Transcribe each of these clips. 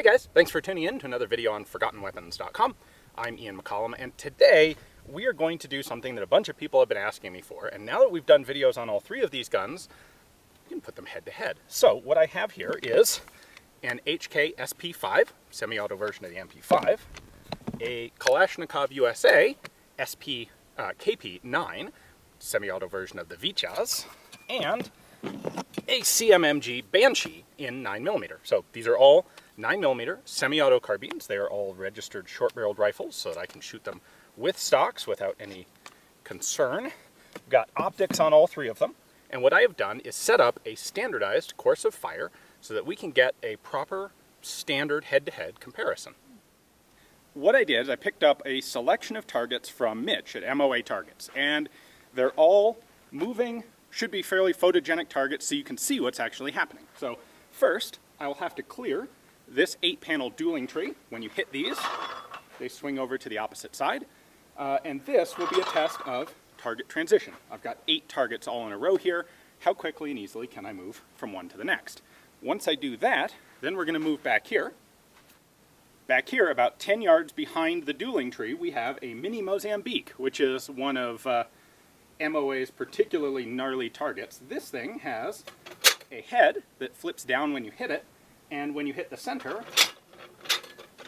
Hey guys, thanks for tuning in to another video on ForgottenWeapons.com. I'm Ian McCollum, and today we are going to do something that a bunch of people have been asking me for, and now that we've done videos on all three of these guns, we can put them head to head. So what I have here is an H&K SP-5, semi-auto version of the MP5, a Kalashnikov USA KP-9, semi-auto version of the Vityaz, and a CMMG Banshee in 9mm. So these are all 9mm semi-auto carbines. They are all registered short-barreled rifles so that I can shoot them with stocks without any concern. We've got optics on all three of them. And what I have done is set up a standardized course of fire so that we can get a proper standard head-to-head comparison. What I did is I picked up a selection of targets from Mitch at MOA Targets, and they're all moving, should be fairly photogenic targets so you can see what's actually happening. So first, I will have to clear this 8-panel dueling tree. When you hit these, they swing over to the opposite side. And this will be a test of target transition. I've got 8 targets all in a row here. How quickly and easily can I move from one to the next? Once I do that, then we're going to move back here. Back here, about 10 yards behind the dueling tree, we have a mini-Mozambique, which is one of MOA's particularly gnarly targets. This thing has a head that flips down when you hit it, and when you hit the center,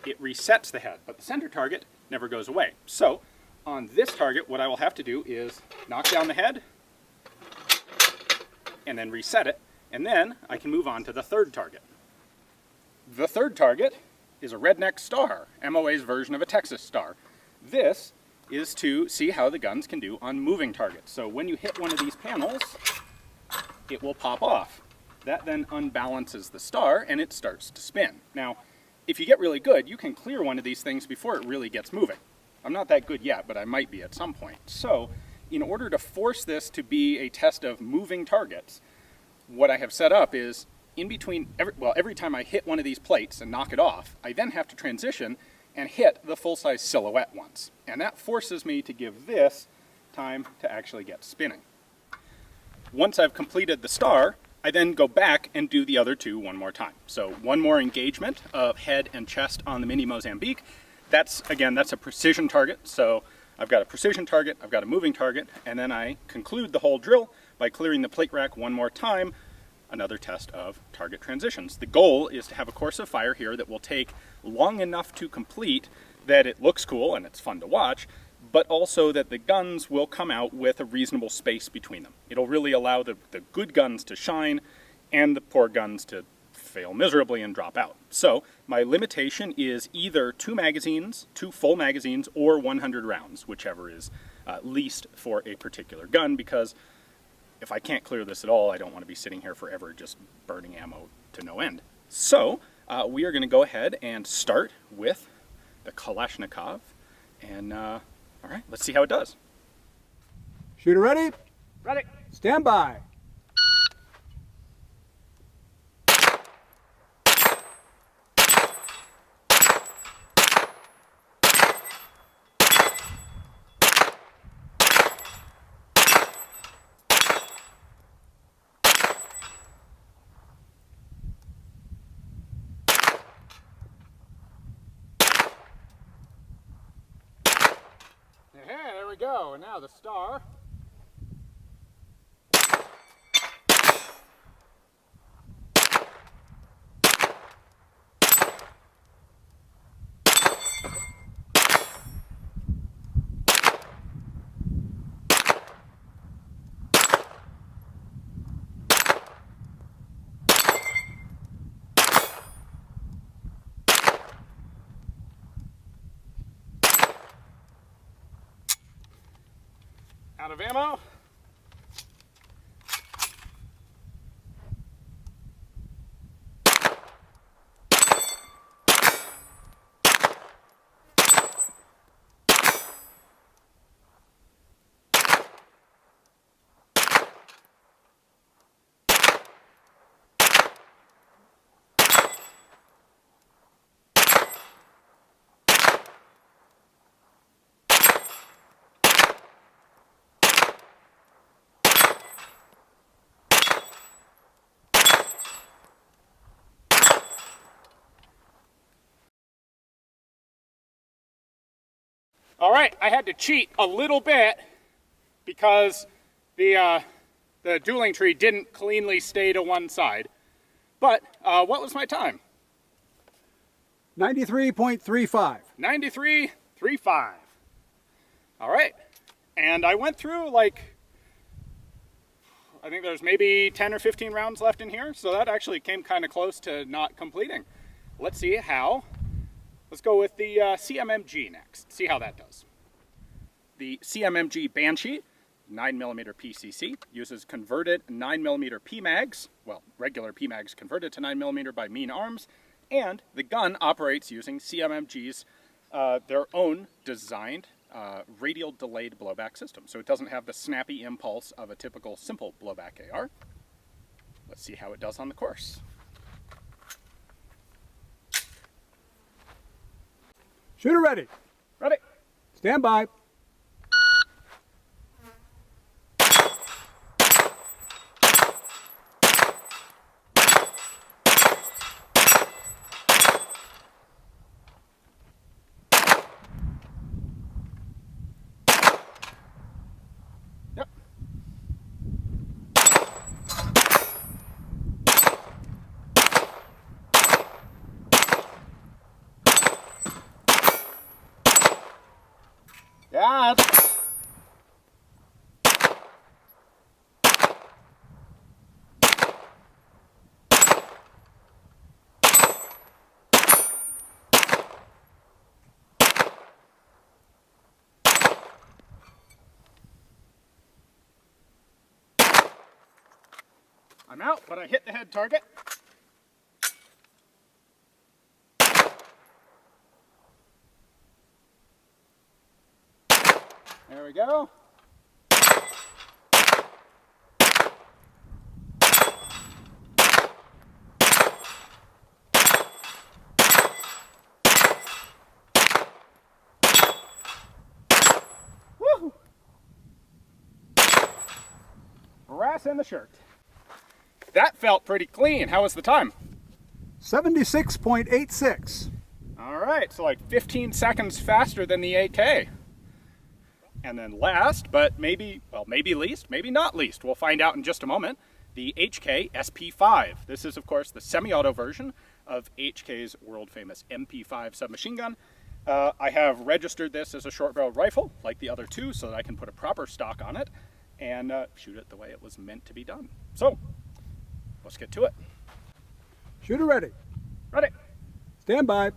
it resets the head, but the center target never goes away. So on this target, what I will have to do is knock down the head and then reset it, and then I can move on to the third target. The third target is a Redneck Star, MOA's version of a Texas Star. This is to see how the guns can do on moving targets. So when you hit one of these panels, it will pop off. That then unbalances the star and it starts to spin. Now, if you get really good, you can clear one of these things before it really gets moving. I'm not that good yet, but I might be at some point. So in order to force this to be a test of moving targets, what I have set up is in between, every time I hit one of these plates and knock it off, I then have to transition and hit the full-size silhouette once. And that forces me to give this time to actually get spinning. Once I've completed the star, I then go back and do the other two one more time. So one more engagement of head and chest on the mini-Mozambique. Again, that's a precision target. So I've got a precision target, I've got a moving target, and then I conclude the whole drill by clearing the plate rack one more time, another test of target transitions. The goal is to have a course of fire here that will take long enough to complete that it looks cool and it's fun to watch, but also that the guns will come out with a reasonable space between them. It'll really allow the good guns to shine and the poor guns to fail miserably and drop out. So my limitation is either 2 magazines, 2 full magazines, or 100 rounds, whichever is least for a particular gun, because if I can't clear this at all, I don't want to be sitting here forever just burning ammo to no end. So we are going to go ahead and start with the Kalashnikov, and all right, let's see how it does. Shooter ready? Ready. Stand by. There we go, and now the star. Out of ammo. All right, I had to cheat a little bit because the dueling tree didn't cleanly stay to one side. But what was my time? 93.35. 93.35. All right, and I went through like, I think there's maybe 10 or 15 rounds left in here, so that actually came kind of close to not completing. Let's see how. Let's go with the CMMG next, see how that does. The CMMG Banshee, 9mm PCC, uses converted 9mm PMags, well, regular PMags converted to 9mm by Mean Arms, and the gun operates using CMMG's, their own designed radial delayed blowback system. So it doesn't have the snappy impulse of a typical simple blowback AR. Let's see how it does on the course. Shooter ready. Ready. Stand by. Yep. Yeah. I'm out, but I hit the head target. There we go. Woo! Brass in the shirt. That felt pretty clean. How was the time? 76.86. All right, so like 15 seconds faster than the AK. And then last, but maybe least, maybe not least, we'll find out in just a moment, the H&K SP-5. This is, of course, the semi-auto version of H&K's world-famous MP5 submachine gun. I have registered this as a short-barreled rifle, like the other two, so that I can put a proper stock on it and shoot it the way it was meant to be done. So, let's get to it. Shooter ready. Ready. Stand by.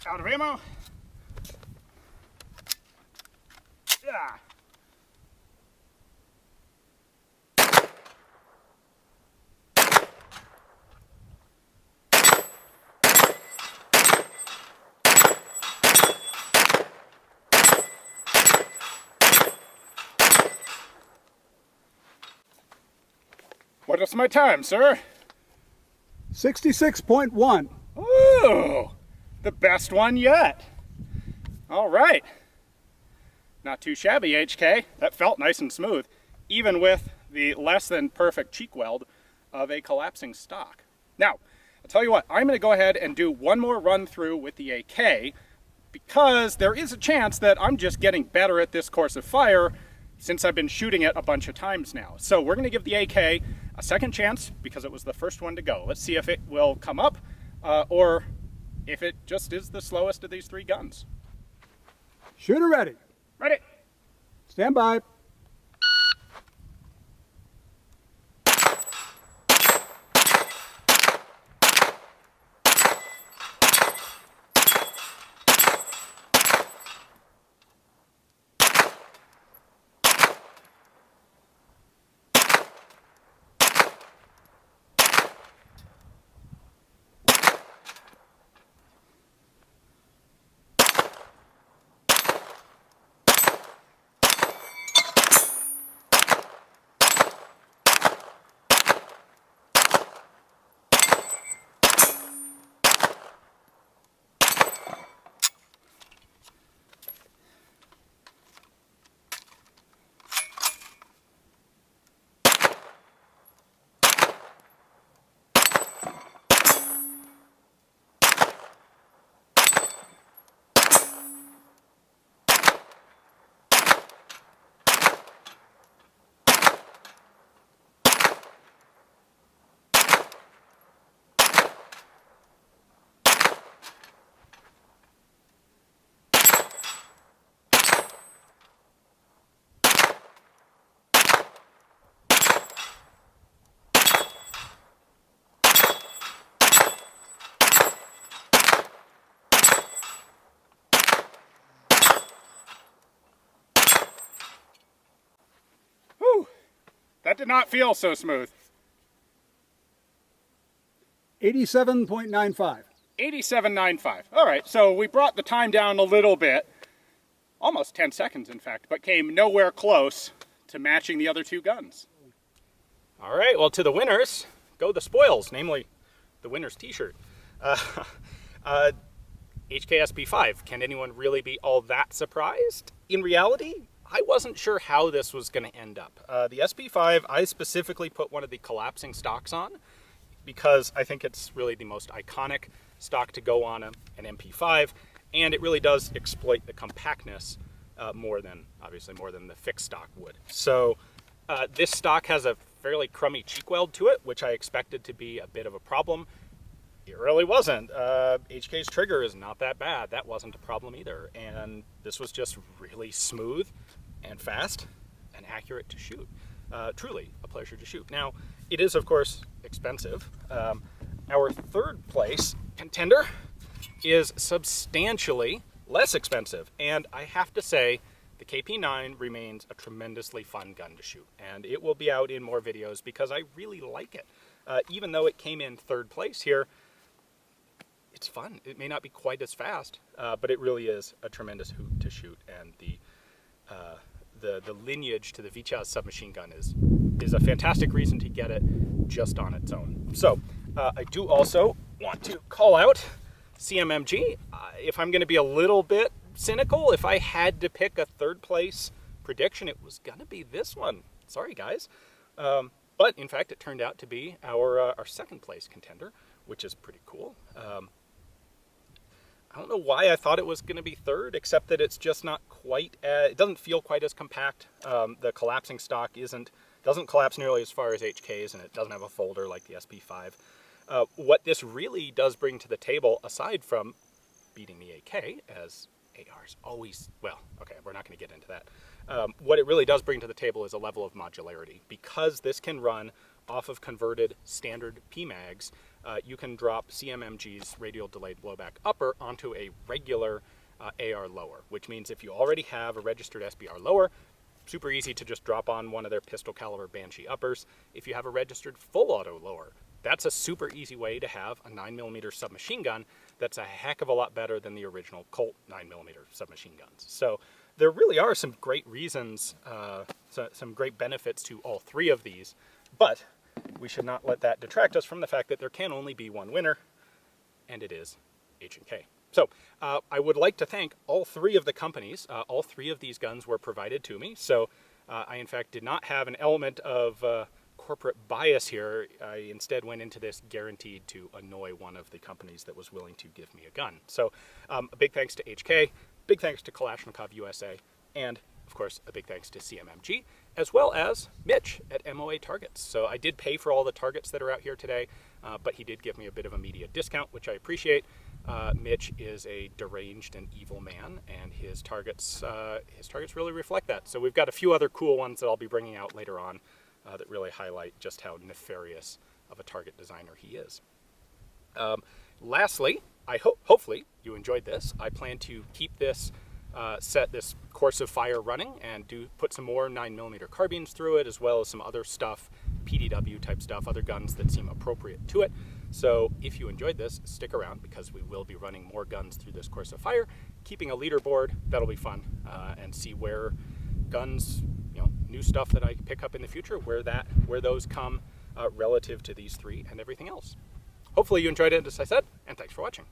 Out of ammo. Yeah. What is my time, sir? 66.1. Ooh, the best one yet. All right. Not too shabby, H&K. That felt nice and smooth, even with the less than perfect cheek weld of a collapsing stock. Now, I'll tell you what, I'm going to go ahead and do one more run through with the AK, because there is a chance that I'm just getting better at this course of fire since I've been shooting it a bunch of times now. So we're going to give the AK a second chance because it was the first one to go. Let's see if it will come up or if it just is the slowest of these three guns. Shooter ready. Ready. Stand by. did not feel so smooth. 87.95. 87.95. All right, so we brought the time down a little bit, almost 10 seconds in fact, but came nowhere close to matching the other two guns. All right, well, to the winners go the spoils, namely the winner's t-shirt. HK SP5. Can anyone really be all that surprised? In reality, I wasn't sure how this was going to end up. The SP5, I specifically put one of the collapsing stocks on because I think it's really the most iconic stock to go on an MP5, and it really does exploit the compactness obviously more than the fixed stock would. So this stock has a fairly crummy cheek weld to it, which I expected to be a bit of a problem. It really wasn't. HK's trigger is not that bad. That wasn't a problem either. And this was just really smooth and fast and accurate to shoot. Truly a pleasure to shoot. Now, it is, of course, expensive. Our third place contender is substantially less expensive. And I have to say, the KP9 remains a tremendously fun gun to shoot. And it will be out in more videos because I really like it. Even though it came in third place here, it's fun. It may not be quite as fast, but it really is a tremendous hoot to shoot. And the lineage to the Vityaz submachine gun is a fantastic reason to get it just on its own. So I do also want to call out CMMG. If I'm going to be a little bit cynical, if I had to pick a third place prediction, it was going to be this one. Sorry, guys. But in fact, it turned out to be our second place contender, which is pretty cool. I don't know why I thought it was going to be third, except that it's just not quite, it doesn't feel quite as compact. The collapsing stock doesn't collapse nearly as far as HK's, and it doesn't have a folder like the SP5. What this really does bring to the table, aside from beating the AK, as ARs always, well, okay, we're not going to get into that. What it really does bring to the table is a level of modularity. Because this can run off of converted standard PMags, you can drop CMMG's radial delayed blowback upper onto a regular AR lower, which means if you already have a registered SBR lower, super easy to just drop on one of their pistol caliber Banshee uppers. If you have a registered full auto lower, that's a super easy way to have a 9mm submachine gun that's a heck of a lot better than the original Colt 9mm submachine guns. So there really are some great reasons, some great benefits to all three of these, but we should not let that detract us from the fact that there can only be one winner, and it is H&K. So I would like to thank all three of the companies. All three of these guns were provided to me, so I in fact did not have an element of corporate bias here. I instead went into this guaranteed to annoy one of the companies that was willing to give me a gun. So a big thanks to HK, big thanks to Kalashnikov USA, and of course a big thanks to CMMG, as well as Mitch at MOA Targets. So I did pay for all the targets that are out here today, but he did give me a bit of a media discount, which I appreciate. Mitch is a deranged and evil man, and his targets really reflect that. So we've got a few other cool ones that I'll be bringing out later on that really highlight just how nefarious of a target designer he is. Lastly, hopefully you enjoyed this. I plan to keep this this course of fire running and put some more 9mm carbines through it, as well as some other stuff, PDW type stuff, other guns that seem appropriate to it. So if you enjoyed this, stick around because we will be running more guns through this course of fire, keeping a leaderboard. That'll be fun, and see where guns, new stuff that I pick up in the future, where those come relative to these three and everything else. Hopefully you enjoyed it, as I said, and thanks for watching.